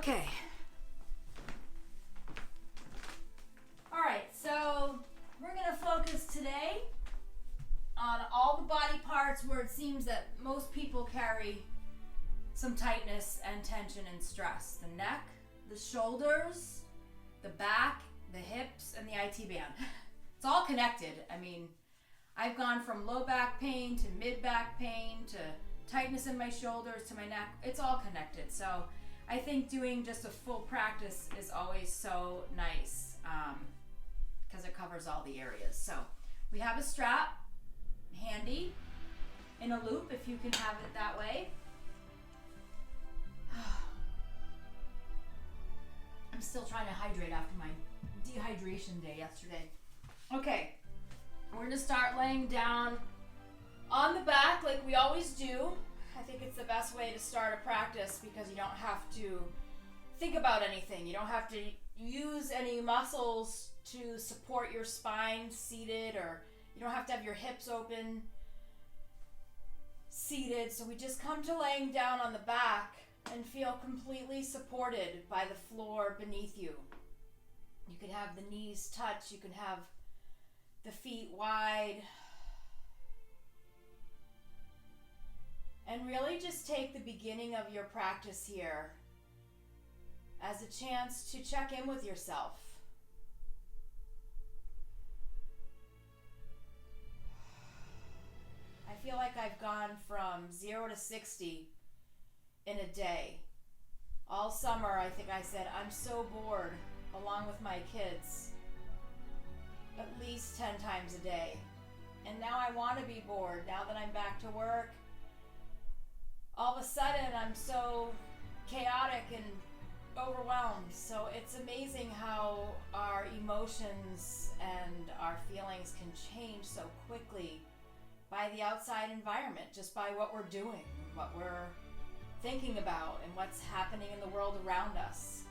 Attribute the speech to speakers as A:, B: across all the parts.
A: Okay. All right, so we're going to focus today on all the body parts where it seems that most people carry some tightness and tension and stress. The neck, the shoulders, the back, the hips, and the IT band. It's all connected. I mean, I've gone from low back pain to mid back pain to tightness in my shoulders to my neck. It's all connected. So I think doing just a full practice is always so nice because it covers all the areas. So we have a strap handy in a loop if you can have it that way. I'm still trying to hydrate after my dehydration day yesterday. Okay, we're going to start laying down on the back like we always do. I think it's the best way to start a practice because you don't have to think about anything. You don't have to use any muscles to support your spine seated, or you don't have to have your hips open seated. So we just come to laying down on the back and feel completely supported by the floor beneath you. You can have the knees touch, you can have the feet wide. And really just take the beginning of your practice here as a chance to check in with yourself. I feel like I've gone from 0 to 60 in a day. All summer, I think I said, I'm so bored, along with my kids, at least 10 times a day. And now I want to be bored. Now that I'm back to work, all of a sudden I'm so chaotic and overwhelmed. So it's amazing how our emotions and our feelings can change so quickly by the outside environment, just by what we're doing, what we're thinking about, and what's happening in the world around us.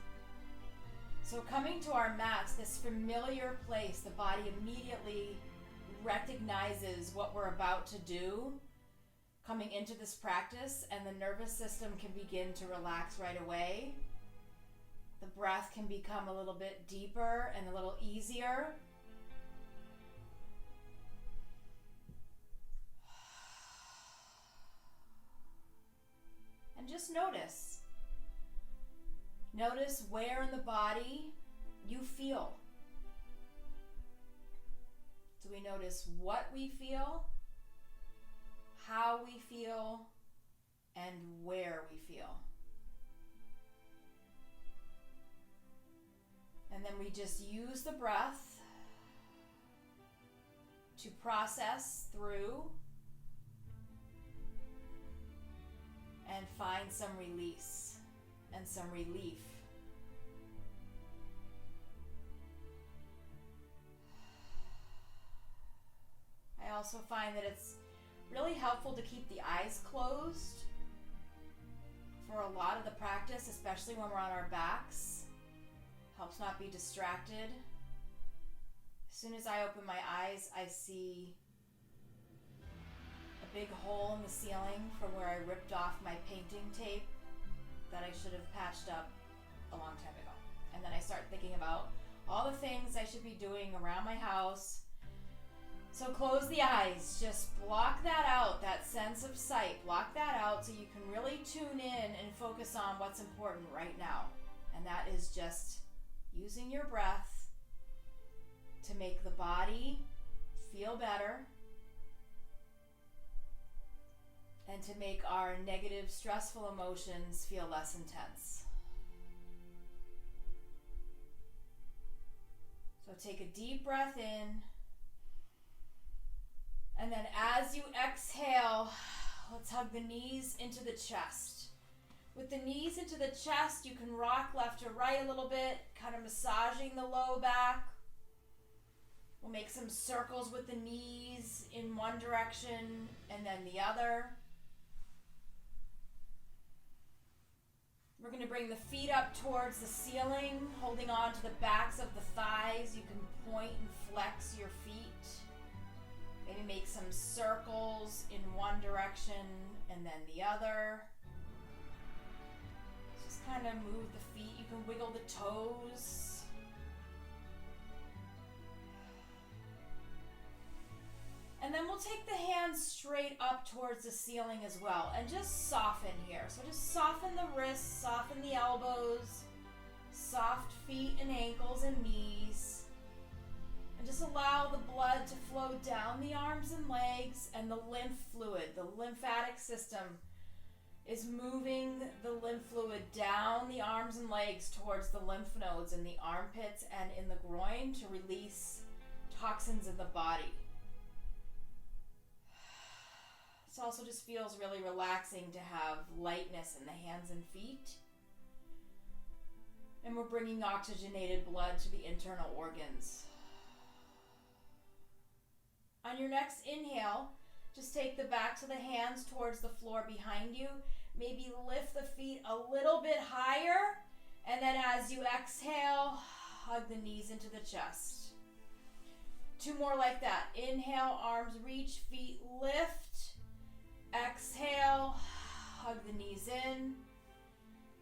A: So coming to our mats, this familiar place, the body immediately recognizes what we're about to do coming into this practice, and the nervous system can begin to relax right away. The breath can become a little bit deeper and a little easier. And just notice. Notice where in the body you feel. So we notice what we feel, how we feel, and where we feel. And then we just use the breath to process through and find some release and some relief. I also find that it's really helpful to keep the eyes closed for a lot of the practice, especially when we're on our backs. Helps not be distracted. As soon as I open my eyes, I see a big hole in the ceiling from where I ripped off my painting tape that I should have patched up a long time ago. And then I start thinking about all the things I should be doing around my house. So close the eyes, just block that out, that sense of sight, block that out so you can really tune in and focus on what's important right now. And that is just using your breath to make the body feel better and to make our negative, stressful emotions feel less intense. So take a deep breath in, and then as you exhale, let's hug the knees into the chest. With the knees into the chest, you can rock left to right a little bit, kind of massaging the low back. We'll make some circles with the knees in one direction and then the other. We're going to bring the feet up towards the ceiling, holding on to the backs of the thighs. You can point and flex your feet. Maybe make some circles in one direction and then the other. Just kind kind of move the feet. You can wiggle the toes. And then we'll take the hands straight up towards the ceiling as well and just soften here. So just soften the wrists, soften the elbows, soft feet and ankles and knees. And just allow the blood to flow down the arms and legs, and the lymph fluid, the lymphatic system, is moving the lymph fluid down the arms and legs towards the lymph nodes in the armpits and in the groin to release toxins in the body. It also just feels really relaxing to have lightness in the hands and feet. And we're bringing oxygenated blood to the internal organs. On your next inhale, just take the backs of the hands towards the floor behind you. Maybe lift the feet a little bit higher. And then as you exhale, hug the knees into the chest. 2 more like that. Inhale, arms reach, feet lift. Exhale, hug the knees in.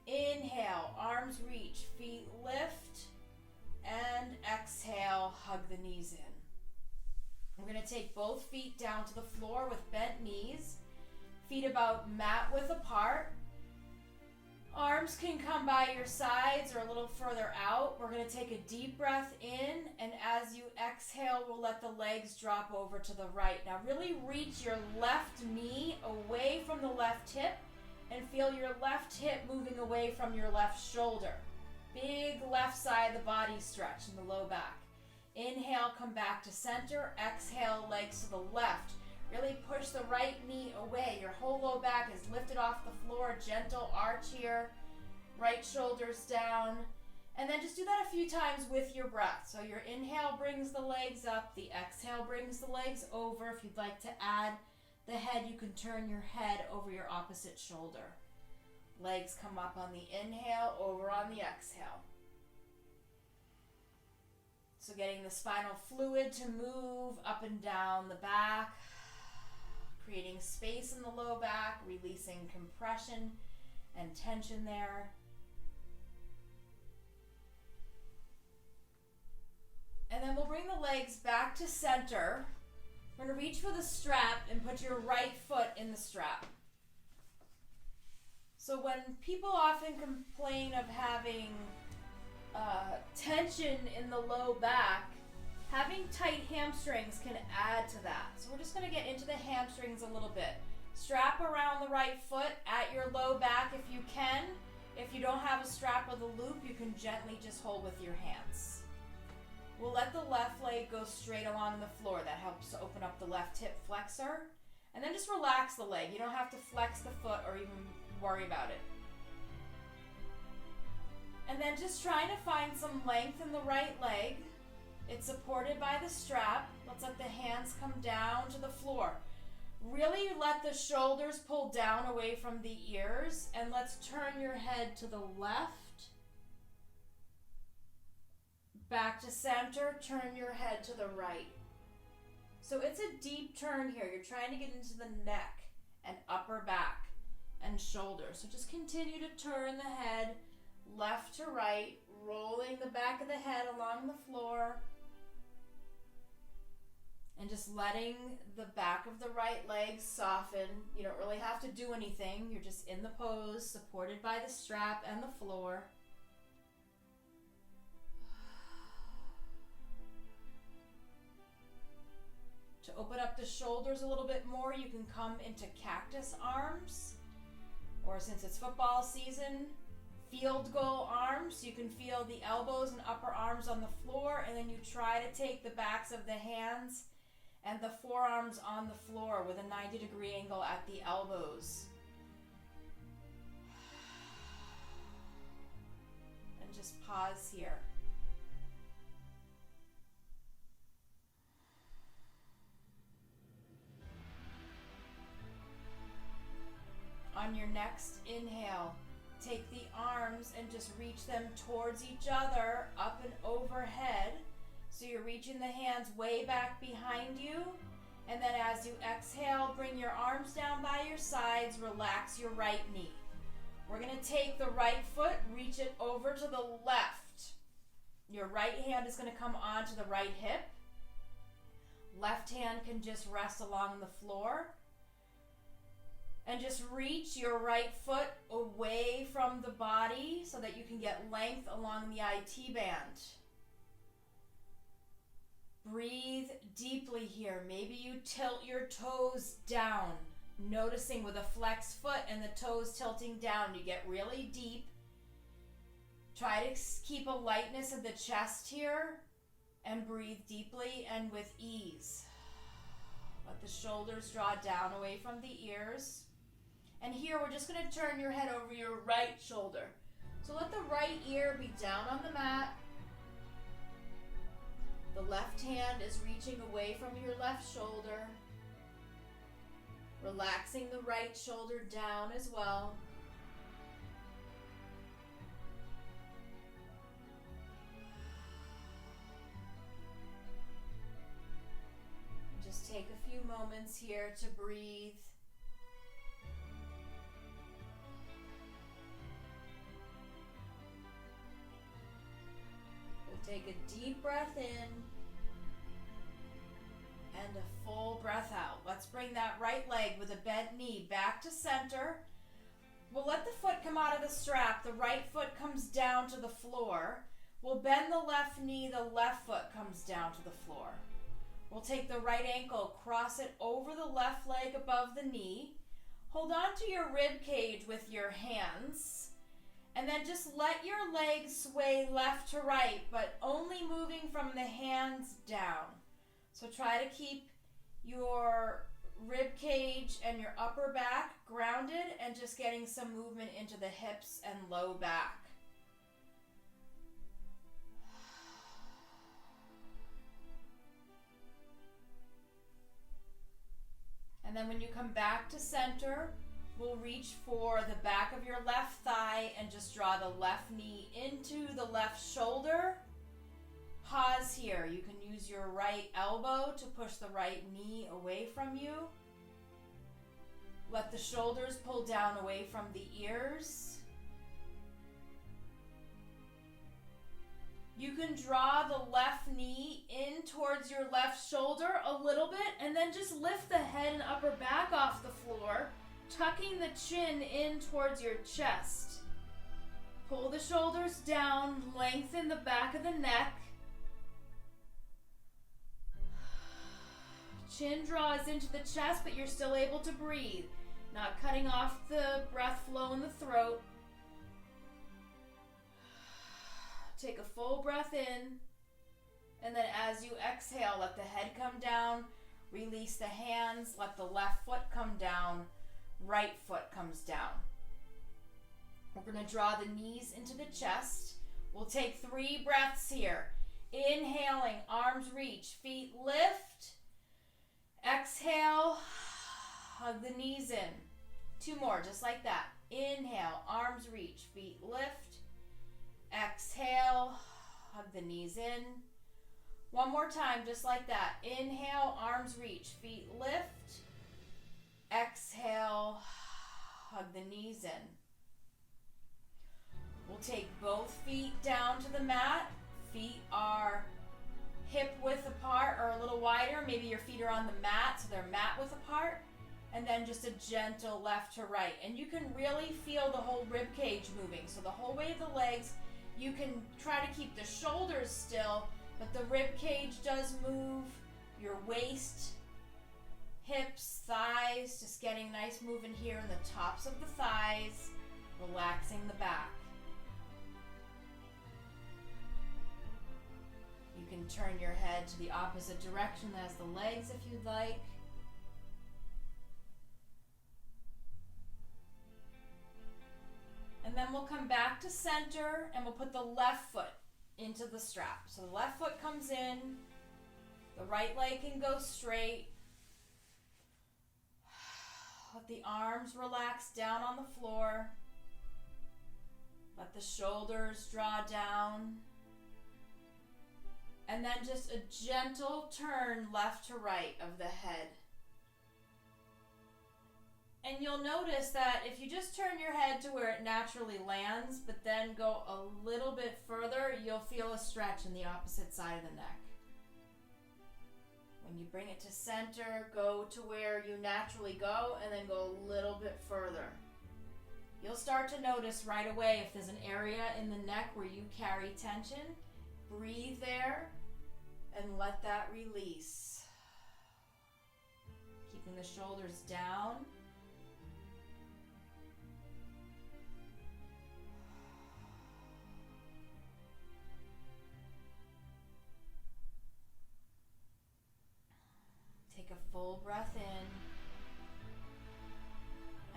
A: Inhale, arms reach, feet lift. And exhale, hug the knees in. We're going to take both feet down to the floor with bent knees. Feet about mat width apart. Arms can come by your sides or a little further out. We're going to take a deep breath in, and as you exhale, we'll let the legs drop over to the right. Now really reach your left knee away from the left hip and feel your left hip moving away from your left shoulder. Big left side of the body stretch in the low back. Inhale, come back to center. Exhale, legs to the left. Really push the right knee away. Your whole low back is lifted off the floor. Gentle arch here. Right shoulders down. And then just do that a few times with your breath. So your inhale brings the legs up. The exhale brings the legs over. If you'd like to add the head, you can turn your head over your opposite shoulder. Legs come up on the inhale, over on the exhale. So getting the spinal fluid to move up and down the back, creating space in the low back, releasing compression and tension there. And then we'll bring the legs back to center. We're going to reach for the strap and put your right foot in the strap. So when people often complain of having tension in the low back, having tight hamstrings can add to that. So we're just going to get into the hamstrings a little bit. Strap around the right foot at your low back if you can. If you don't have a strap with a loop, you can gently just hold with your hands. We'll let the left leg go straight along the floor. That helps to open up the left hip flexor. And then just relax the leg. You don't have to flex the foot or even worry about it. And then just trying to find some length in the right leg. It's supported by the strap. Let's let the hands come down to the floor. Really let the shoulders pull down away from the ears, and let's turn your head to the left. Back to center, turn your head to the right. So it's a deep turn here. You're trying to get into the neck and upper back and shoulders. So just continue to turn the head left to right, rolling the back of the head along the floor. And just letting the back of the right leg soften. You don't really have to do anything. You're just in the pose, supported by the strap and the floor. To open up the shoulders a little bit more, you can come into cactus arms. Or since it's football season, field goal arms. You can feel the elbows and upper arms on the floor, and then you try to take the backs of the hands and the forearms on the floor with a 90-degree angle at the elbows. And just pause here. On your next inhale, take the arms and just reach them towards each other, up and overhead. So you're reaching the hands way back behind you. And then as you exhale, bring your arms down by your sides, relax your right knee. We're going to take the right foot, reach it over to the left. Your right hand is going to come onto the right hip. Left hand can just rest along the floor. And just reach your right foot away from the body so that you can get length along the IT band. Breathe deeply here. Maybe you tilt your toes down, noticing with a flexed foot and the toes tilting down. You get really deep. Try to keep a lightness of the chest here and breathe deeply and with ease. Let the shoulders draw down away from the ears. And here we're just going to turn your head over your right shoulder. So let the right ear be down on the mat. The left hand is reaching away from your left shoulder. Relaxing the right shoulder down as well. Just take a few moments here to breathe. Take a deep breath in and a full breath out. Let's bring that right leg with a bent knee back to center. We'll let the foot come out of the strap. The right foot comes down to the floor. We'll bend the left knee. The left foot comes down to the floor. We'll take the right ankle, cross it over the left leg above the knee. Hold on to your rib cage with your hands. And then just let your legs sway left to right, but only moving from the hands down. So try to keep your rib cage and your upper back grounded and just getting some movement into the hips and low back. And then when you come back to center, we'll reach for the back of your left thigh and just draw the left knee into the left shoulder. Pause here. You can use your right elbow to push the right knee away from you. Let the shoulders pull down away from the ears. You can draw the left knee in towards your left shoulder a little bit and then just lift the head and upper back off the floor, tucking the chin in towards your chest. Pull the shoulders down, lengthen the back of the neck. Chin draws into the chest, but you're still able to breathe, not cutting off the breath flow in the throat. Take a full breath in, and then as you exhale, let the head come down, release the hands, let the left foot come down, right foot comes down. We're going to draw the knees into the chest. We'll take 3 breaths here. Inhaling, arms reach, feet lift. Exhale, hug the knees in. 2 more, just like that. Inhale, arms reach, feet lift. Exhale, hug the knees in. 1 more time, just like that. Inhale, arms reach, feet lift. Exhale, hug the knees in. We'll take both feet down to the mat. Feet are hip width apart or a little wider. Maybe your feet are on the mat, so they're mat width apart. And then just a gentle left to right. And you can really feel the whole rib cage moving. So the whole way of the legs, you can try to keep the shoulders still, but the rib cage does move. Your waist, hips, thighs, just getting nice movement here in the tops of the thighs, relaxing the back. You can turn your head to the opposite direction as the legs if you'd like. And then we'll come back to center and we'll put the left foot into the strap. So the left foot comes in, the right leg can go straight. Let the arms relax down on the floor. Let the shoulders draw down. And then just a gentle turn left to right of the head. And you'll notice that if you just turn your head to where it naturally lands, but then go a little bit further, you'll feel a stretch in the opposite side of the neck. When you bring it to center, go to where you naturally go, and then go a little bit further. You'll start to notice right away if there's an area in the neck where you carry tension. Breathe there and let that release. Keeping the shoulders down. Take a full breath in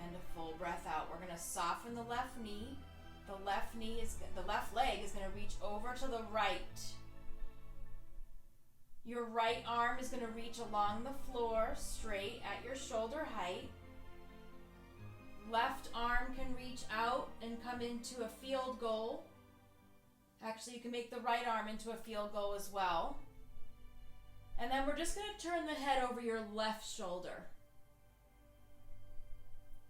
A: and a full breath out. We're going to soften the left knee. The left leg is going to reach over to the right. Your right arm is going to reach along the floor straight at your shoulder height. Left arm can reach out and come into a field goal. Actually, you can make the right arm into a field goal as well. And then we're just going to turn the head over your left shoulder.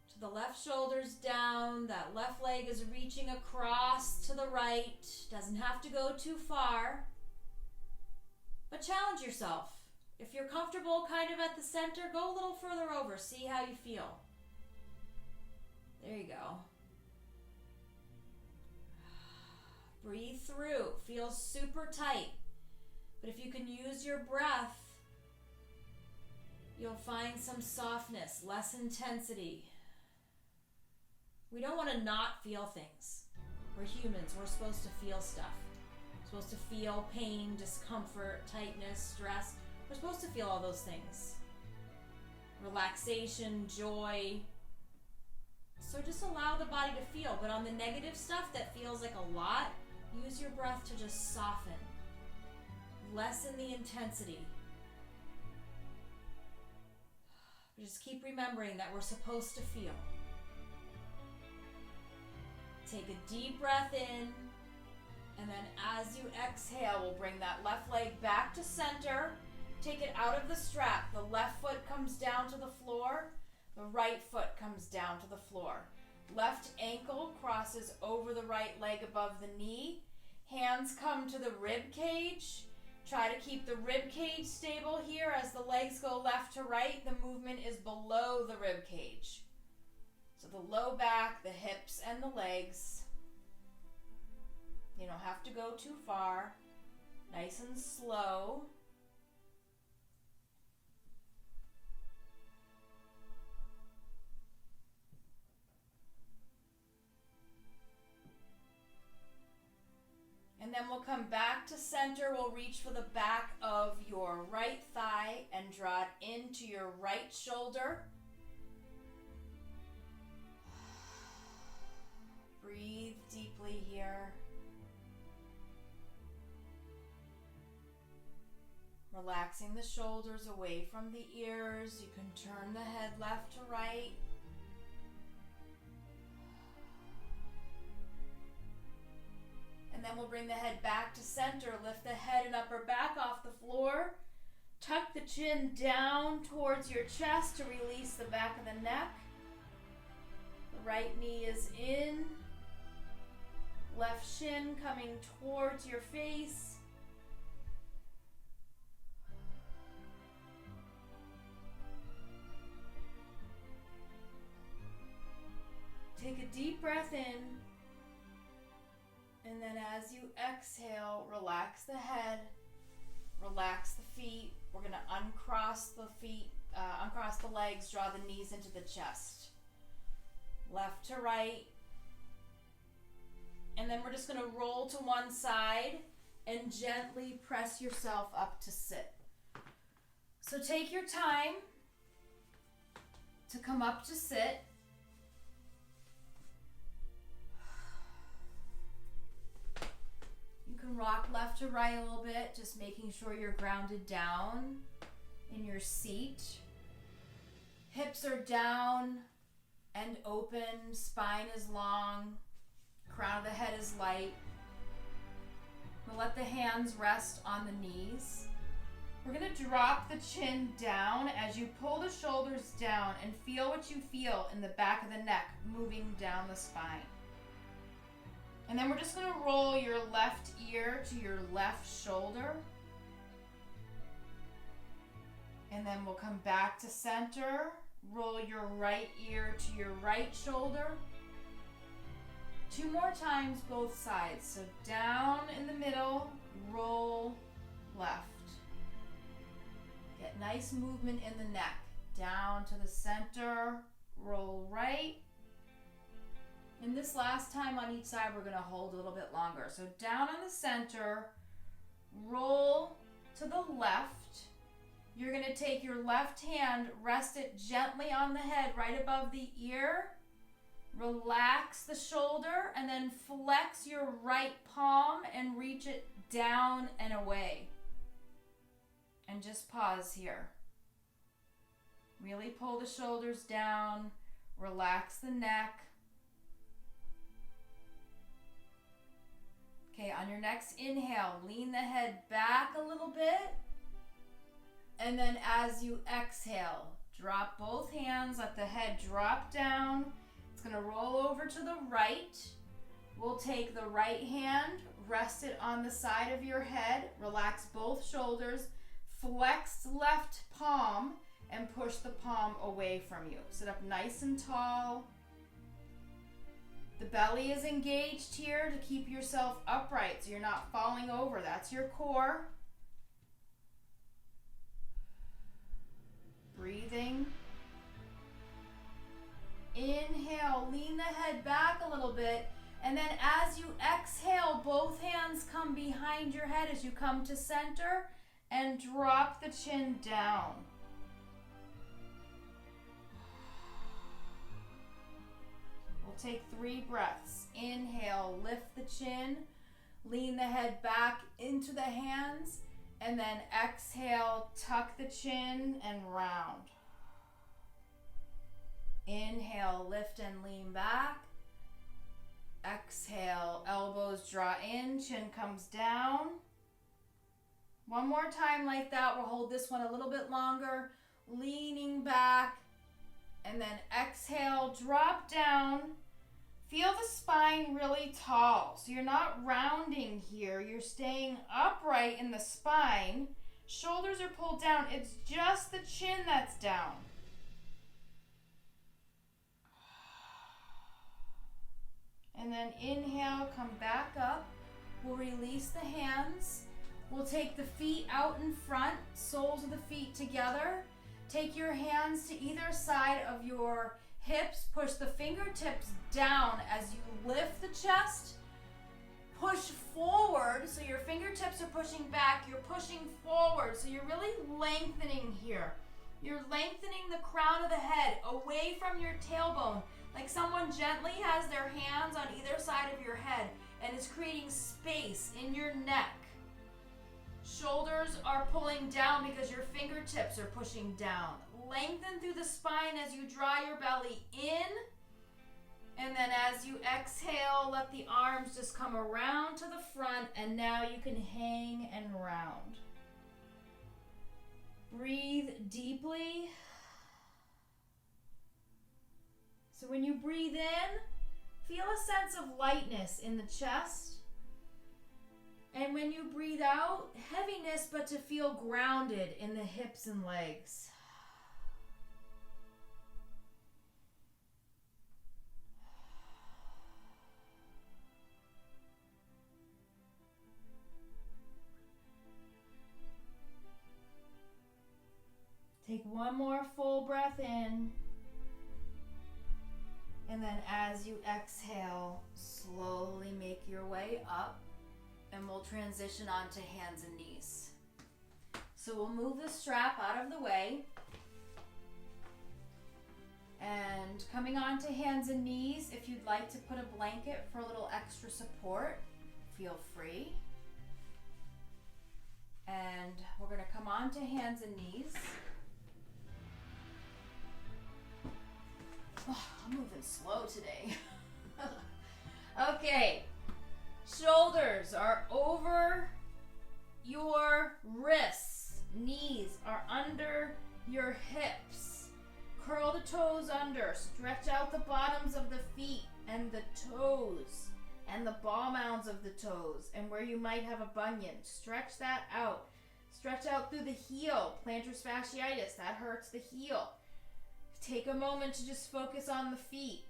A: So the left shoulder's down, that left leg is reaching across to the right. Doesn't have to go too far. But challenge yourself. If you're comfortable kind of at the center, go a little further over. See how you feel. There you go. Breathe through. Feels super tight. But if you can use your breath, you'll find some softness, less intensity. We don't want to not feel things. We're humans. We're supposed to feel stuff. We're supposed to feel pain, discomfort, tightness, stress. We're supposed to feel all those things. Relaxation, joy. So just allow the body to feel. But on the negative stuff that feels like a lot, use your breath to just soften. Lessen the intensity. Just keep remembering that we're supposed to feel. Take a deep breath in, and then as you exhale, we'll bring that left leg back to center. Take it out of the strap. The left foot comes down to the floor. The right foot comes down to the floor. Left ankle crosses over the right leg above the knee. Hands come to the rib cage. Try to keep the rib cage stable here. As the legs go left to right, the movement is below the rib cage. So the low back, the hips, and the legs. You don't have to go too far. Nice and slow. And then we'll come back to center. We'll reach for the back of your right thigh and draw it into your right shoulder. Breathe deeply here. Relaxing the shoulders away from the ears. You can turn the head left to right. And then we'll bring the head back to center. Lift the head and upper back off the floor. Tuck the chin down towards your chest to release the back of the neck. The right knee is in. Left shin coming towards your face. Take a deep breath in. And then as you exhale, relax the head, relax the feet. We're going to uncross the feet, uncross the legs, draw the knees into the chest. Left to right. And then we're just going to roll to one side and gently press yourself up to sit. So take your time to come up to sit. You can rock left to right a little bit, just making sure you're grounded down in your seat. Hips are down and open, spine is long, crown of the head is light. We'll let the hands rest on the knees. We're going to drop the chin down as you pull the shoulders down and feel what you feel in the back of the neck moving down the spine. And then we're just going to roll your left ear to your left shoulder. And then we'll come back to center. Roll your right ear to your right shoulder. 2 more times both sides. So down in the middle, roll left. Get nice movement in the neck. Down to the center, roll right. And this last time on each side, we're going to hold a little bit longer. So down on the center, roll to the left. You're going to take your left hand, rest it gently on the head right above the ear. Relax the shoulder and then flex your right palm and reach it down and away. And just pause here. Really pull the shoulders down, relax the neck. Okay, on your next inhale, lean the head back a little bit. And then as you exhale, drop both hands, let the head drop down. It's going to roll over to the right. We'll take the right hand, rest it on the side of your head, relax both shoulders, flex left palm, and push the palm away from you. Sit up nice and tall. The belly is engaged here to keep yourself upright so you're not falling over. That's your core. Breathing. Inhale, lean the head back a little bit. And then as you exhale, both hands come behind your head as you come to center and drop the chin down. We'll take 3 breaths. Inhale, lift the chin, lean the head back into the hands, and then exhale, tuck the chin and round. Inhale, lift and lean back. Exhale, elbows draw in, chin comes down. One more time like that. We'll hold this one a little bit longer, leaning back, and then exhale, drop down. Feel the spine really tall. So you're not rounding here. You're staying upright in the spine. Shoulders are pulled down. It's just the chin that's down. And then inhale, come back up. We'll release the hands. We'll take the feet out in front, soles of the feet together. Take your hands to either side of your hips. Push the fingertips down as you lift the chest. Push forward, so your fingertips are pushing back. You're pushing forward, so you're really lengthening here. You're lengthening the crown of the head away from your tailbone, like someone gently has their hands on either side of your head and is creating space in your neck. Shoulders are pulling down because your fingertips are pushing down. Lengthen through the spine as you draw your belly in. And then as you exhale, let the arms just come around to the front, and now you can hang and round. Breathe deeply. So when you breathe in, feel a sense of lightness in the chest. And when you breathe out, heaviness, but to feel grounded in the hips and legs. Take one more full breath in. And then as you exhale, slowly make your way up. And we'll transition onto hands and knees. So we'll move the strap out of the way. And coming onto hands and knees, if you'd like to put a blanket for a little extra support, feel free. And we're going to come onto hands and knees. Oh, I'm moving slow today. Okay. Shoulders are over your wrists. knees are under your hips. Curl the toes under. Stretch out the bottoms of the feet and the toes and the ball mounds of the toes and where you might have a bunion. Stretch that out. Stretch out through the heel. Plantar fasciitis, that hurts the heel. Take a moment to just focus on the feet.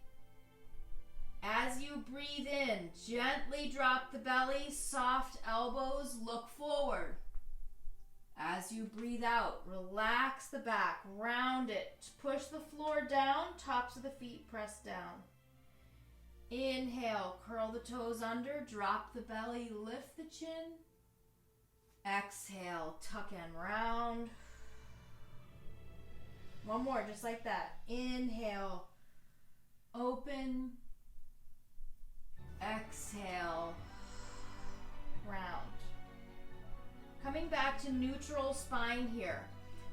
A: As you breathe in, gently drop the belly, soft elbows, look forward. As you breathe out, relax the back, round it, push the floor down, tops of the feet press down. Inhale, curl the toes under, drop the belly, lift the chin. Exhale, tuck and round. One more, just like that. Inhale, open. Exhale, round. Coming back to neutral spine here.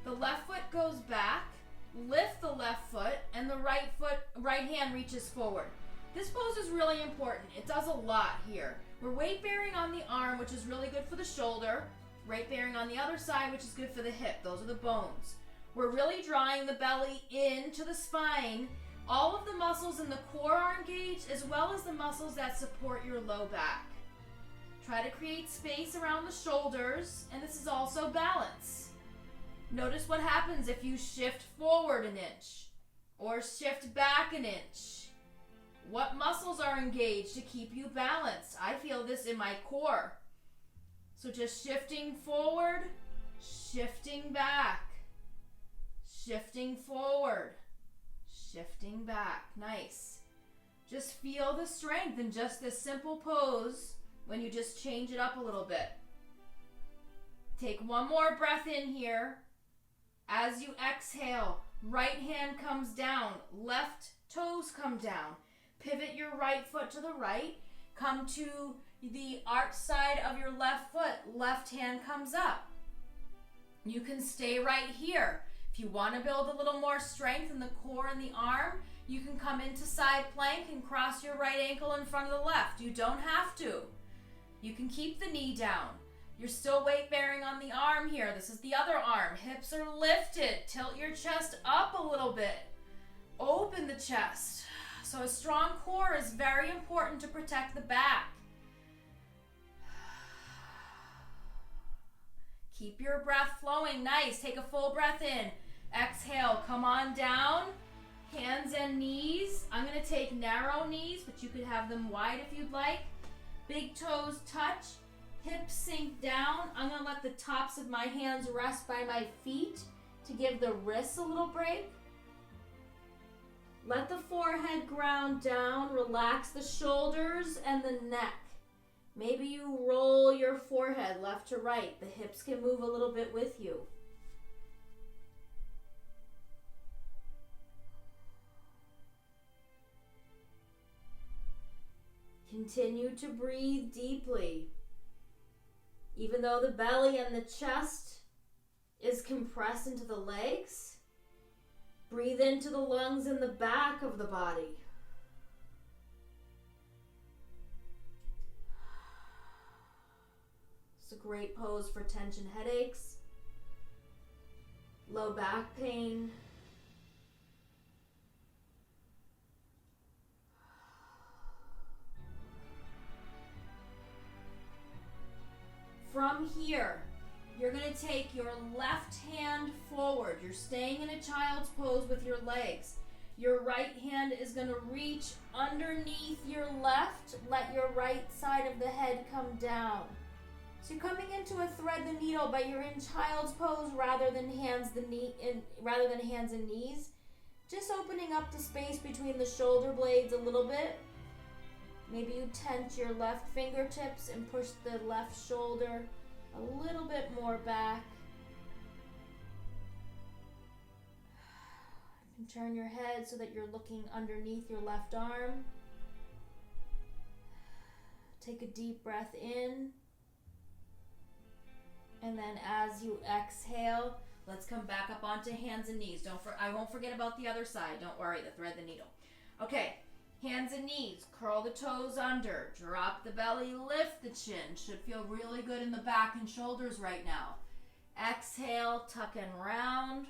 A: The left foot goes back, lift the left foot, and the right hand reaches forward. This pose is really important. It does a lot here. We're weight bearing on the arm, which is really good for the shoulder. Weight bearing on the other side, which is good for the hip. Those are the bones. We're really drawing the belly into the spine. All of the muscles in the core are engaged, as well as the muscles that support your low back. Try to create space around the shoulders, and this is also balance. Notice what happens if you shift forward an inch or shift back an inch. What muscles are engaged to keep you balanced? I feel this in my core. So just shifting forward, shifting back, shifting forward, shifting back. Nice. Just feel the strength in just this simple pose when you just change it up a little bit. Take one more breath in here. As you exhale, right hand comes down, left toes come down. Pivot your right foot to the right. Come to the arch side of your left foot. Left hand comes up. You can stay right here. If you want to build a little more strength in the core and the arm, you can come into side plank and cross your right ankle in front of the left. You don't have to. You can keep the knee down. You're still weight bearing on the arm here. This is the other arm. Hips are lifted. Tilt your chest up a little bit. Open the chest. So a strong core is very important to protect the back. Keep your breath flowing. Nice. Take a full breath in. Exhale. Come on down. Hands and knees. I'm going to take narrow knees, but you could have them wide if you'd like. Big toes touch. Hips sink down. I'm going to let the tops of my hands rest by my feet to give the wrists a little break. Let the forehead ground down. Relax the shoulders and the neck. Maybe you roll your forehead left to right. The hips can move a little bit with you. Continue to breathe deeply. Even though the belly and the chest is compressed into the legs, breathe into the lungs and the back of the body. It's a great pose for tension headaches, low back pain. From here, you're going to take your left hand forward. You're staying in a child's pose with your legs. Your right hand is going to reach underneath your left. Let your right side of the head come down. So you're coming into a thread the needle, but you're in child's pose rather than hands and knees. Just opening up the space between the shoulder blades a little bit. Maybe you tense your left fingertips and push the left shoulder a little bit more back. And turn your head so that you're looking underneath your left arm. Take a deep breath in. And then as you exhale, let's come back up onto hands and knees. I won't forget about the other side. Don't worry, the thread the needle. Okay. Hands and knees, curl the toes under, drop the belly, lift the chin. Should feel really good in the back and shoulders right now. Exhale, tuck and round.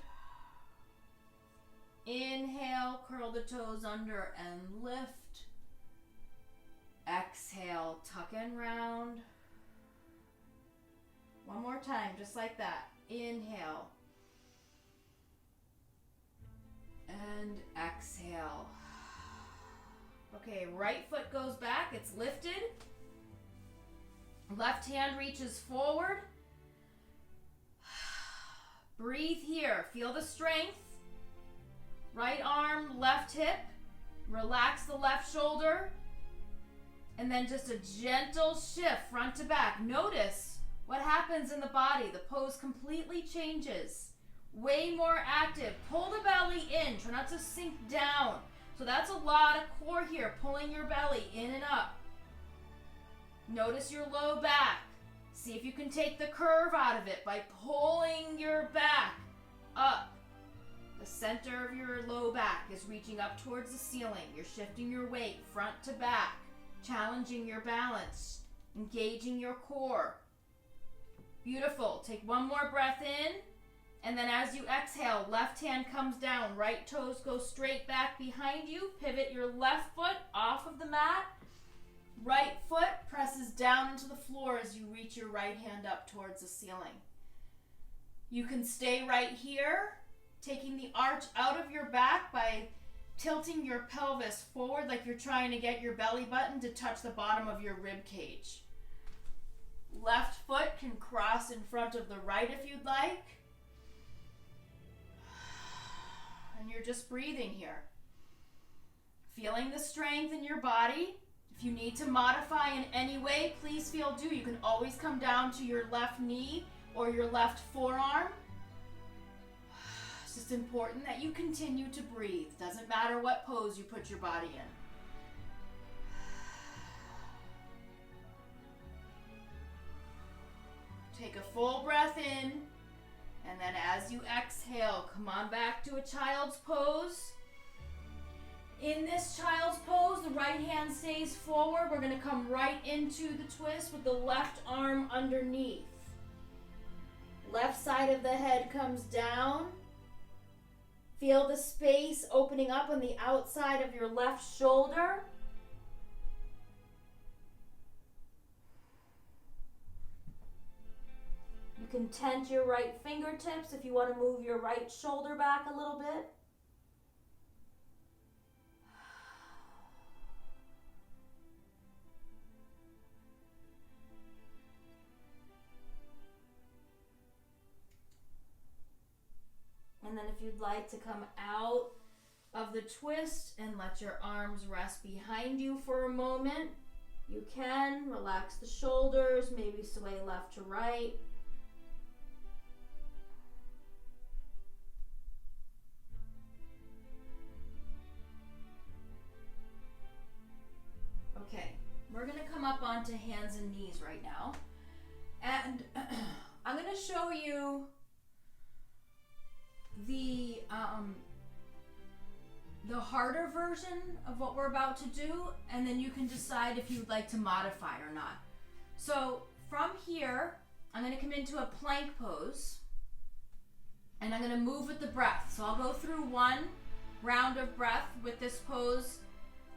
A: Inhale, curl the toes under and lift. Exhale, tuck and round. One more time, just like that. Inhale. And exhale. Okay, right foot goes back, it's lifted. Left hand reaches forward. Breathe here, feel the strength. Right arm, left hip. Relax the left shoulder. And then just a gentle shift front to back. Notice what happens in the body. The pose completely changes. Way more active. Pull the belly in. Try not to sink down. So that's a lot of core here. Pulling your belly in and up. Notice your low back. See if you can take the curve out of it by pulling your back up. The center of your low back is reaching up towards the ceiling. You're shifting your weight front to back. Challenging your balance. Engaging your core. Beautiful. Take one more breath in. And then as you exhale, left hand comes down. Right toes go straight back behind you. Pivot your left foot off of the mat. Right foot presses down into the floor as you reach your right hand up towards the ceiling. You can stay right here, taking the arch out of your back by tilting your pelvis forward like you're trying to get your belly button to touch the bottom of your rib cage. Left foot can cross in front of the right if you'd like. And you're just breathing here. Feeling the strength in your body. If you need to modify in any way, please feel due. You can always come down to your left knee or your left forearm. It's just important that you continue to breathe. Doesn't matter what pose you put your body in. Take a full breath in, and then as you exhale, come on back to a child's pose. In this child's pose, the right hand stays forward. We're going to come right into the twist with the left arm underneath. Left side of the head comes down. Feel the space opening up on the outside of your left shoulder. You can tent your right fingertips if you want to move your right shoulder back a little bit. And then if you'd like to come out of the twist and let your arms rest behind you for a moment, you can. Relax the shoulders, maybe sway left to right. Okay, we're going to come up onto hands and knees right now. And I'm going to show you the harder version of what we're about to do, and then you can decide if you'd like to modify or not. So from here, I'm going to come into a plank pose, and I'm going to move with the breath. So I'll go through one round of breath with this pose,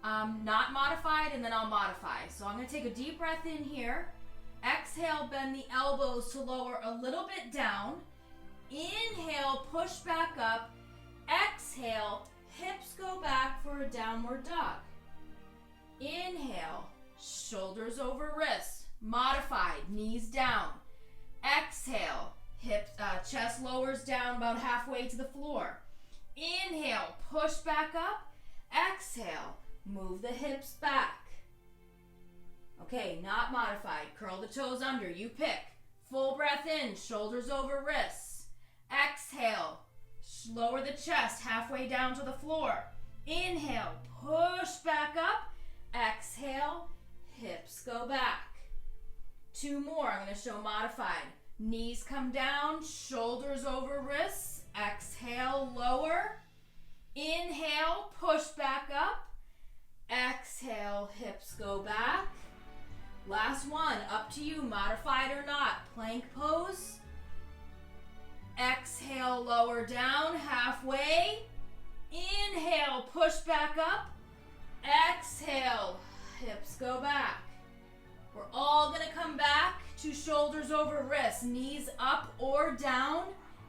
A: not modified, and then I'll modify. So I'm going to take a deep breath in here. Exhale, bend the elbows to lower a little bit down. Inhale, push back up. Exhale, hips go back for a downward dog. Inhale, shoulders over wrists. Modified, knees down. Exhale, chest lowers down about halfway to the floor. Inhale, push back up. Exhale, move the hips back. Okay, not modified. Curl the toes under. You pick. Full breath in, shoulders over wrists. Exhale, lower the chest halfway down to the floor. Inhale, push back up. Exhale, hips go back. Two more. I'm going to show modified. Knees come down, shoulders over wrists. Exhale, lower. Inhale, push back up. Exhale, hips go back. Last one, up to you, modified or not. Plank pose. Exhale, lower down halfway. Inhale, push back up. Exhale, hips go back. We're all gonna come back to shoulders over wrists, knees up or down,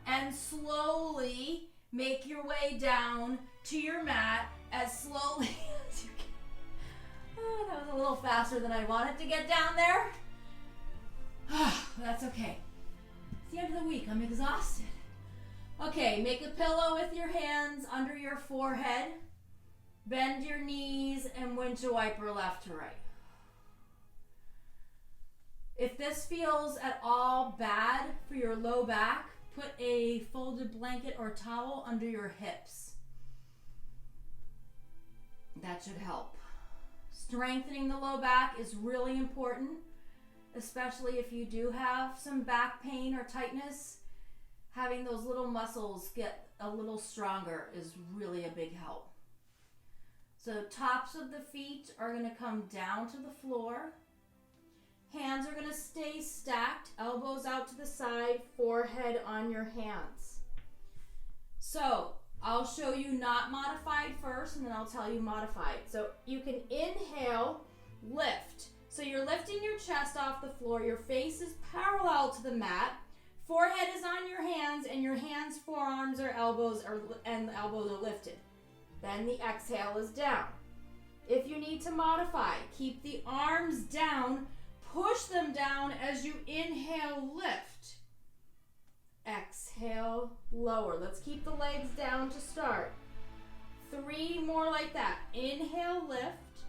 A: and slowly make your way down to your mat as slowly as you can. Oh, that was a little faster than I wanted to get down there. That's okay. It's the end of the week. I'm exhausted. Okay, make a pillow with your hands under your forehead. Bend your knees and windshield wiper left to right. If this feels at all bad for your low back, put a folded blanket or towel under your hips. That should help. Strengthening the low back is really important, especially if you do have some back pain or tightness. Having those little muscles get a little stronger is really a big help. So tops of the feet are going to come down to the floor. Hands are going to stay stacked, elbows out to the side, forehead on your hands. So I'll show you not modified first, and then I'll tell you modified. So you can inhale, lift. So you're lifting your chest off the floor. Your face is parallel to the mat. Forehead is on your hands, and your hands, forearms, or elbows and the elbows are lifted. Then the exhale is down. If you need to modify, keep the arms down. Push them down as you inhale, lift. Exhale, lower. Let's keep the legs down to start. 3 more like that. Inhale, lift.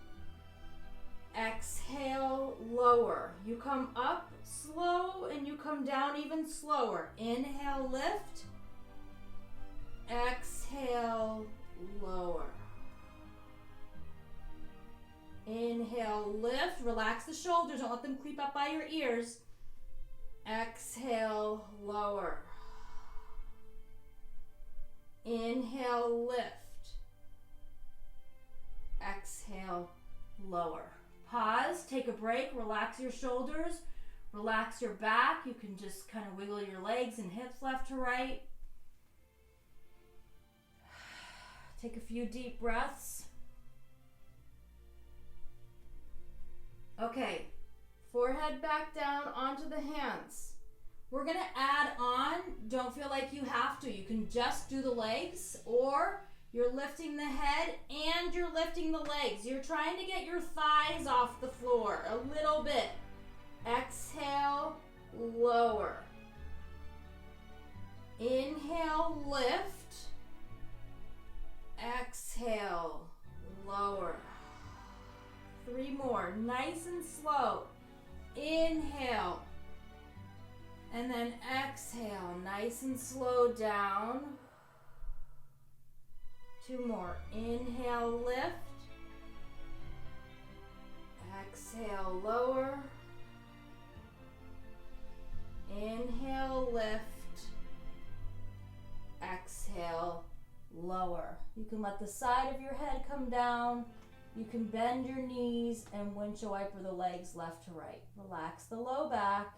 A: Exhale, lower. You come up slow and you come down even slower. Inhale, lift. Exhale, lower. Inhale, lift. Relax the shoulders. Don't let them creep up by your ears. Exhale, lower. Inhale, lift. Exhale, lower. Pause, take a break, relax your shoulders, relax your back. You can just kind of wiggle your legs and hips left to right. Take a few deep breaths. Okay, forehead back down onto the hands. We're gonna add on, don't feel like you have to. You can just do the legs, or you're lifting the head and you're lifting the legs. You're trying to get your thighs off the floor a little bit. Exhale, lower. Inhale, lift. Exhale, lower. 3 more, nice and slow. Inhale, and then exhale, nice and slow down. 2 more, inhale, lift. Exhale, lower. Inhale, lift. Exhale, lower. You can let the side of your head come down. You can bend your knees and windshield wiper the legs left to right. Relax the low back.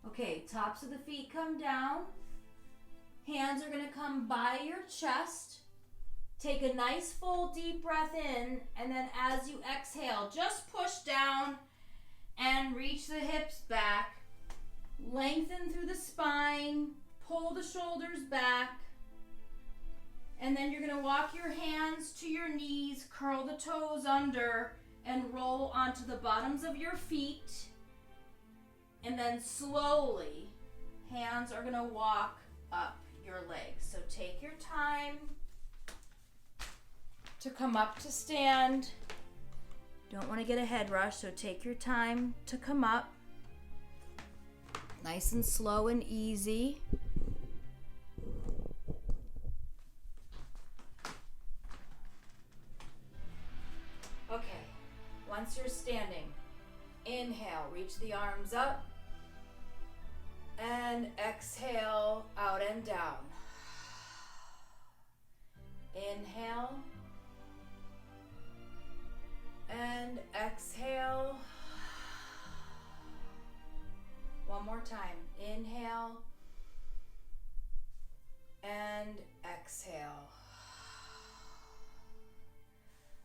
A: Okay, tops of the feet come down. Hands are going to come by your chest. Take a nice full deep breath in, and then as you exhale, just push down and reach the hips back. Lengthen through the spine, pull the shoulders back, and then you're going to walk your hands to your knees, curl the toes under, and roll onto the bottoms of your feet. And then slowly, hands are going to walk up your legs. So take your time to come up to stand. Don't want to get a head rush, so take your time to come up. Nice and slow and easy. Okay, once you're standing, inhale, reach the arms up, and exhale, out and down. Inhale. Inhale and exhale.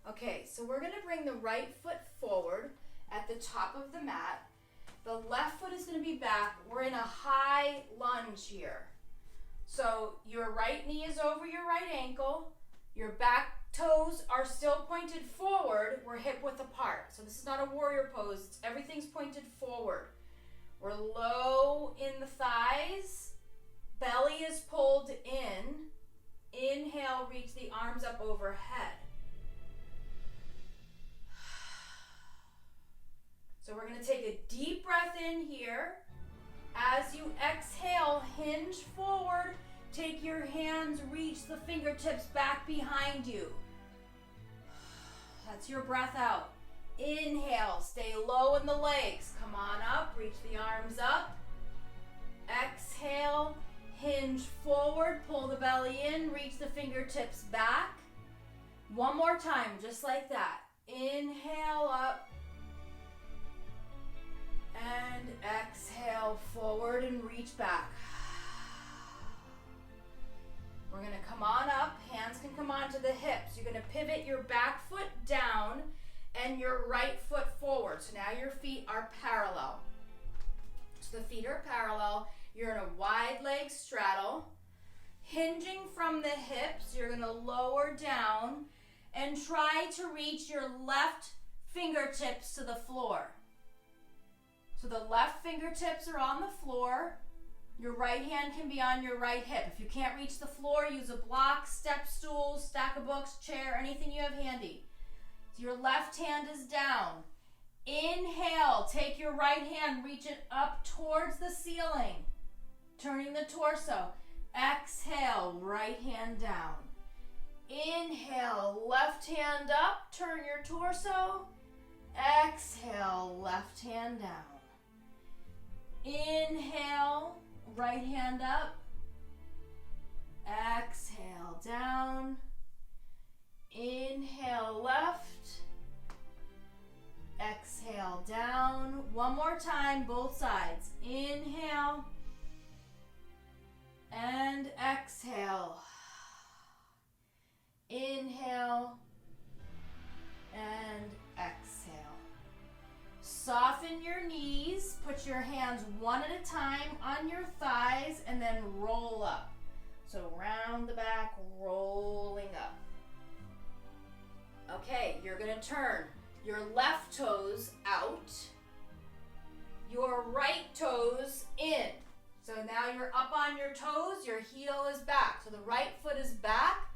A: Okay, so we're going to bring the right foot forward at the top of the mat. The left foot is going to be back. We're in a high lunge here. So your right knee is over your right ankle. Your back toes are still pointed forward. We're hip width apart. So this is not a warrior pose. Everything's pointed forward. We're low in the thighs. Belly is pulled in. Inhale, reach the arms up overhead. So we're going to take a deep breath in here. As you exhale, hinge forward. Take your hands, reach the fingertips back behind you. That's your breath out. Inhale, stay low in the legs. Come on up, reach the arms up. Exhale, hinge forward, pull the belly in, reach the fingertips back. One more time, just like that. Inhale up. And exhale forward and reach back. We're going to come on up. Hands can come onto the hips. You're going to pivot your back foot down and your right foot forward. So now your feet are parallel. So the feet are parallel. You're in a wide leg straddle. Hinging from the hips, you're going to lower down and try to reach your left fingertips to the floor. So the left fingertips are on the floor. Your right hand can be on your right hip. If you can't reach the floor, use a block, step stool, stack of books, chair, anything you have handy. So your left hand is down. Inhale, take your right hand, reach it up towards the ceiling, turning the torso. Exhale, right hand down. Inhale, left hand up, turn your torso. Exhale, left hand down. Inhale, right hand up. Exhale, down. Inhale, left. Exhale, down. One more time, both sides. Inhale and exhale. Inhale and exhale. Soften your knees. Put your hands one at a time on your thighs and then roll up. So round the back, rolling up. Okay, you're going to turn your left toes out, your right toes in. So now you're up on your toes, your heel is back. So the right foot is back.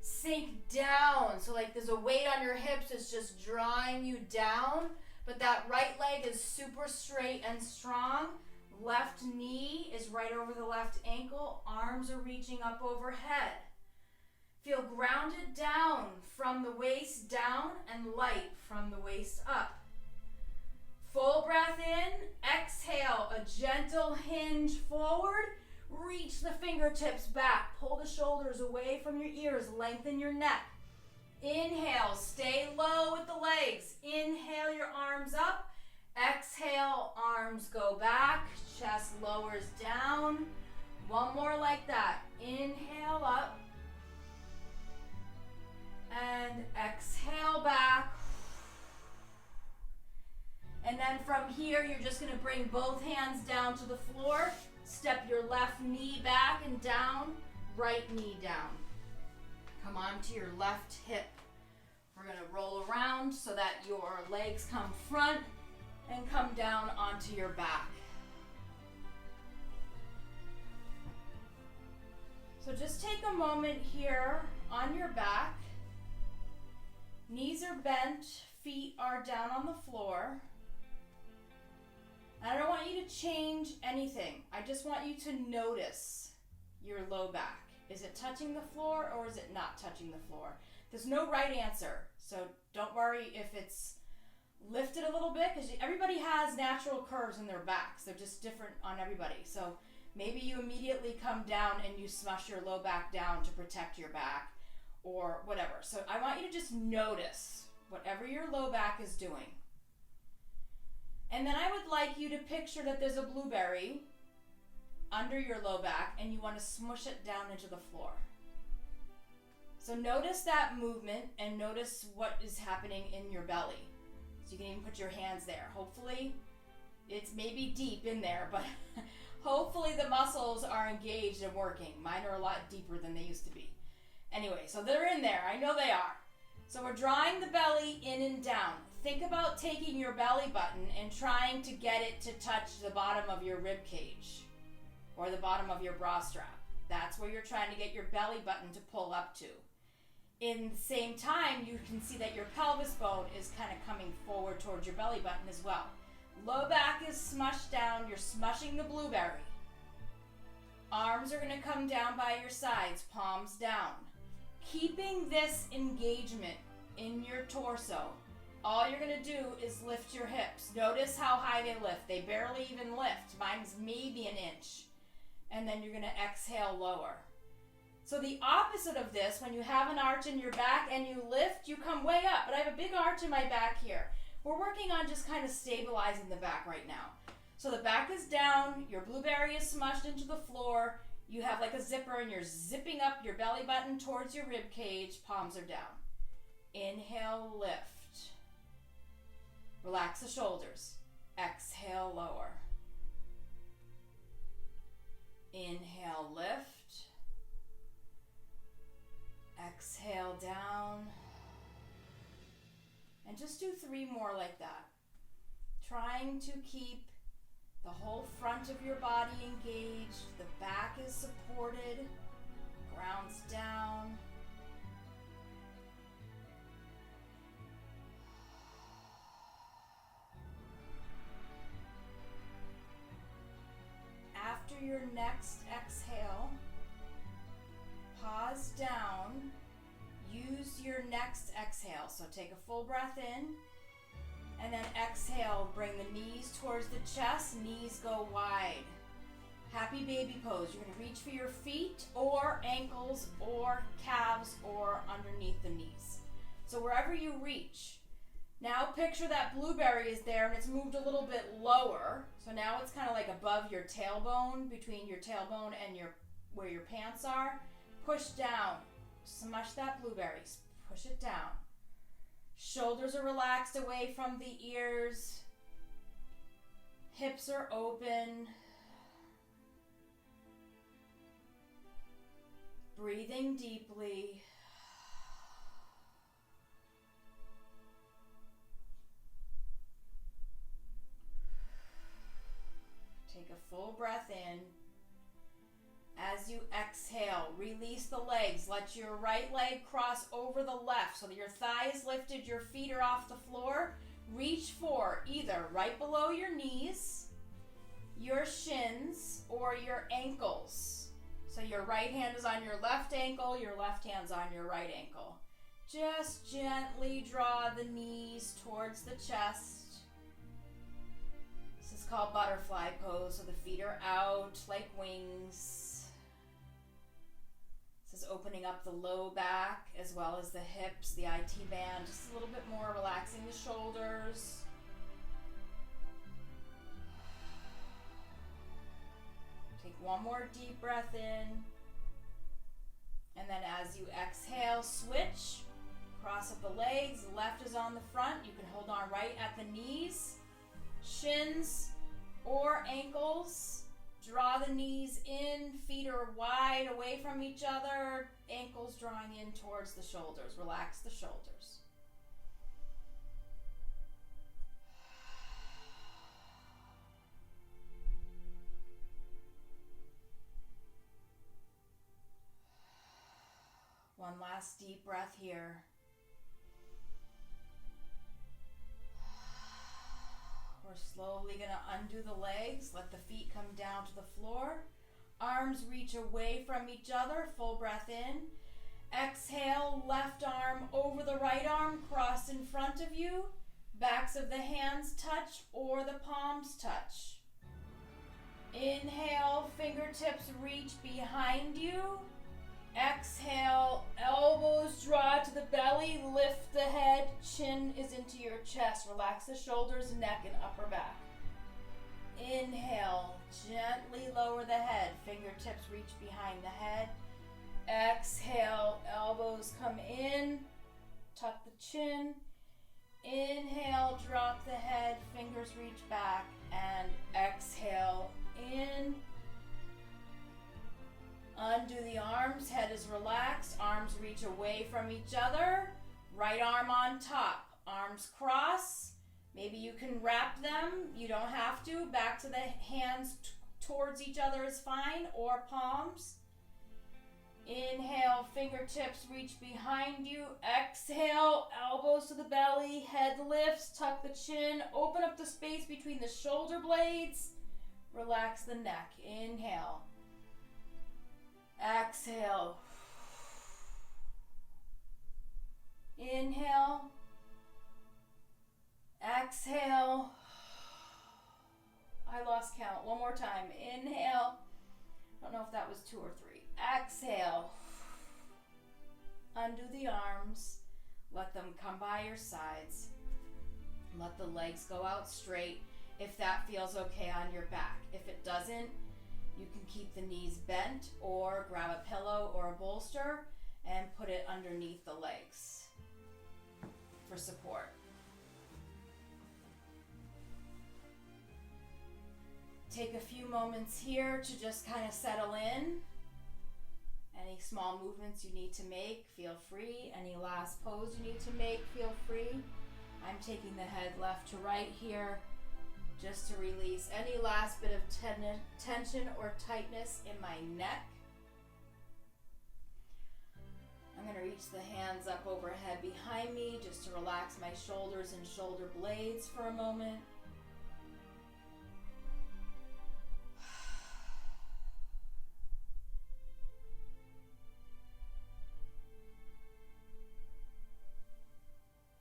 A: Sink down. So like there's a weight on your hips, it's just drawing you down. But that right leg is super straight and strong. Left knee is right over the left ankle. Arms are reaching up overhead. Feel grounded down from the waist down and light from the waist up. Full breath in. Exhale, a gentle hinge forward. Reach the fingertips back. Pull the shoulders away from your ears. Lengthen your neck. Inhale, stay low with the legs. Inhale, your arms up. Exhale, arms go back. Chest lowers down. One more like that. Inhale up. And exhale back. And then from here, you're just going to bring both hands down to the floor. Step your left knee back and down. Right knee down. Come on to your left hip. We're going to roll around so that your legs come front and come down onto your back. So just take a moment here on your back. Knees are bent, feet are down on the floor. I don't want you to change anything. I just want you to notice your low back. Is it touching the floor or is it not touching the floor? There's no right answer, so don't worry if it's lifted a little bit, because everybody has natural curves in their backs. They're just different on everybody. So maybe you immediately come down and you smush your low back down to protect your back or whatever. So I want you to just notice whatever your low back is doing. And then I would like you to picture that there's a blueberry under your low back, and you want to smush it down into the floor. So notice that movement and notice what is happening in your belly. So you can even put your hands there. Hopefully, it's maybe deep in there, but hopefully the muscles are engaged and working. Mine are a lot deeper than they used to be. Anyway, so they're in there. I know they are. So we're drawing the belly in and down. Think about taking your belly button and trying to get it to touch the bottom of your rib cage or the bottom of your bra strap. That's where you're trying to get your belly button to pull up to. In the same time, you can see that your pelvis bone is kind of coming forward towards your belly button as well. Low back is smushed down. You're smushing the blueberry. Arms are going to come down by your sides, palms down. Keeping this engagement in your torso, all you're going to do is lift your hips. Notice how high they lift. They barely even lift. Mine's maybe an inch. And then you're going to exhale lower. So the opposite of this, when you have an arch in your back and you lift, you come way up. But I have a big arch in my back here. We're working on just kind of stabilizing the back right now. So the back is down, your blueberry is smushed into the floor, you have like a zipper and you're zipping up your belly button towards your rib cage, palms are down. Inhale, lift. Relax the shoulders. Exhale, lower. Inhale, lift. Exhale, down. And just do 3 more like that. Trying to keep the whole front of your body engaged. The back is supported. Ground's down. After your next exhale, pause down. Use your next exhale. So take a full breath in and then exhale. Bring the knees towards the chest. Knees go wide. Happy baby pose. You're going to reach for your feet or ankles or calves or underneath the knees. So wherever you reach. Now picture that blueberry is there and it's moved a little bit lower. So now it's kind of like above your tailbone, between your tailbone and where your pants are. Push down. Smush that blueberry. Push it down. Shoulders are relaxed away from the ears. Hips are open. Breathing deeply. Take a full breath in. As you exhale, release the legs. Let your right leg cross over the left so that your thigh is lifted, your feet are off the floor. Reach for either right below your knees, your shins, or your ankles. So your right hand is on your left ankle, your left hand's on your right ankle. Just gently draw the knees towards the chest. This is called butterfly pose, so the feet are out like wings. This is opening up the low back as well as the hips, the IT band, just a little bit more, relaxing the shoulders. Take one more deep breath in. And then as you exhale, switch. Cross up the legs, left is on the front. You can hold on right at the knees, shins, or ankles. Draw the knees in, feet are wide away from each other, ankles drawing in towards the shoulders. Relax the shoulders. One last deep breath here. We're slowly going to undo the legs. Let the feet come down to the floor. Arms reach away from each other. Full breath in. Exhale, left arm over the right arm, cross in front of you. Backs of the hands touch or the palms touch. Inhale, fingertips reach behind you. Exhale, elbows draw to the belly, lift the head, chin is into your chest. Relax the shoulders, neck, and upper back. Inhale, Gently lower the head. Fingertips reach behind the head. Exhale, elbows come in. Tuck the chin. Inhale, drop the head. Fingers reach back. And exhale, in. Undo the arms. Head is relaxed. Arms reach away from each other. Right arm on top. Arms cross. Maybe you can wrap them. You don't have to. Back to the hands towards each other is fine, or palms. Inhale, fingertips reach behind you. Exhale, elbows to the belly, head lifts, tuck the chin, open up the space between the shoulder blades. Relax the neck. Inhale. Exhale. Inhale. Exhale. I lost count. One more time. Inhale. Don't know if that was 2 or 3. Exhale. Undo the arms. Let them come by your sides. Let the legs go out straight if that feels okay on your back. If it doesn't, you can keep the knees bent or grab a pillow or a bolster and put it underneath the legs for support. Take a few moments here to just kind of settle in. Any small movements you need to make, feel free. Any last pose you need to make, feel free. I'm taking the head left to right here just to release any last bit of tension or tightness in my neck. I'm going to reach the hands up overhead behind me just to relax my shoulders and shoulder blades for a moment.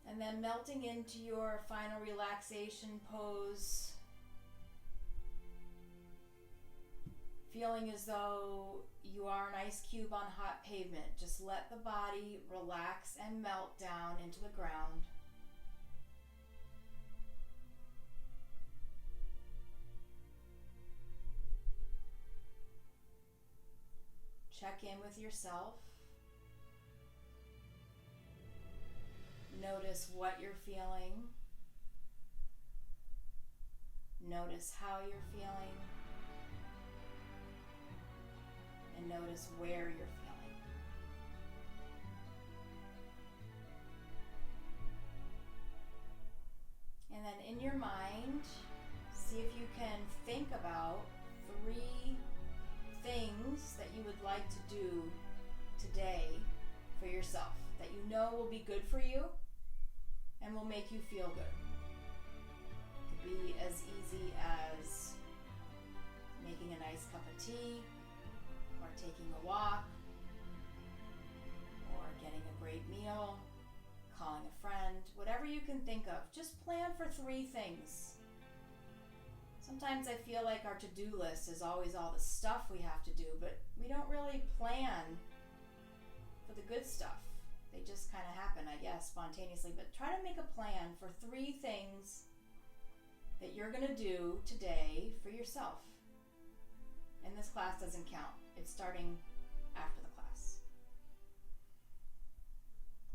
A: And then melting into your final relaxation pose, feeling as though you are an ice cube on hot pavement. Just let the body relax and melt down into the ground. Check in with yourself. Notice what you're feeling. Notice how you're feeling. And notice where you're feeling. And then in your mind, see if you can think about 3 things that you would like to do today for yourself that you know will be good for you and will make you feel good. It could be as easy as making a nice cup of tea, or taking a walk, or getting a great meal, calling a friend, whatever you can think of. Just plan for 3 things. Sometimes I feel like our to-do list is always all the stuff we have to do, but we don't really plan for the good stuff. They just kind of happen, I guess, spontaneously. But try to make a plan for 3 things that you're going to do today for yourself. And this class doesn't count. It's starting after the class.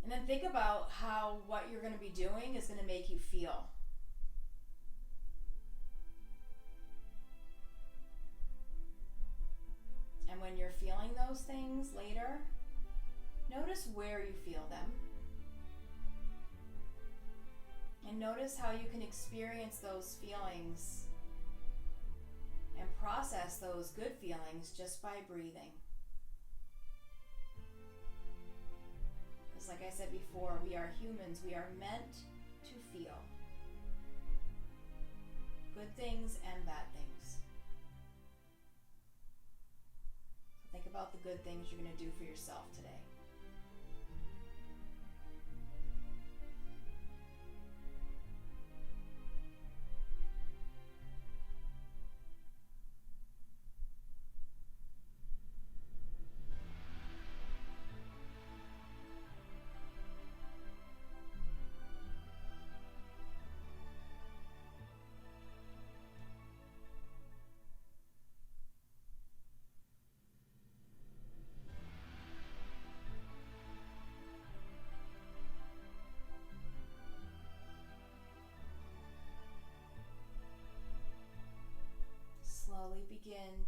A: And then think about how what you're going to be doing is going to make you feel. And when you're feeling those things later, notice where you feel them. And notice how you can experience those feelings and process those good feelings just by breathing. Because like I said before, we are humans. We are meant to feel good things and bad things. So think about the good things you're going to do for yourself today.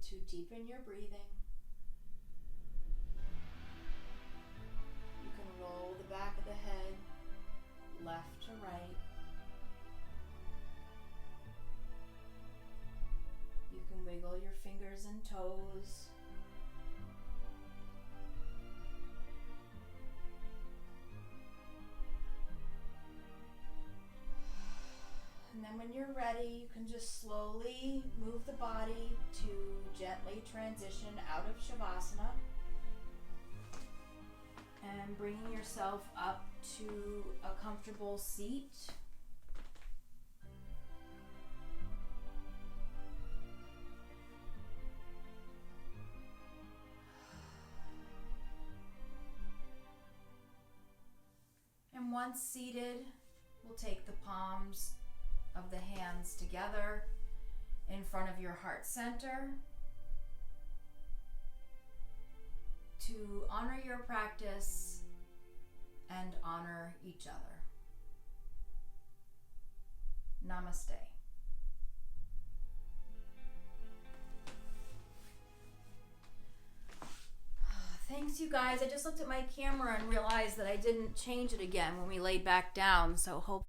A: to deepen your breathing. You can roll the back of the head left to right. You can wiggle your fingers and toes. And then when you're ready, you can just slowly move the body to gently transition out of Shavasana and bringing yourself up to a comfortable seat. And once seated, we'll take the palms of the hands together in front of your heart center to honor your practice and honor each other. Namaste. Thanks, you guys. I just looked at my camera and realized that I didn't change it again when we laid back down, so hope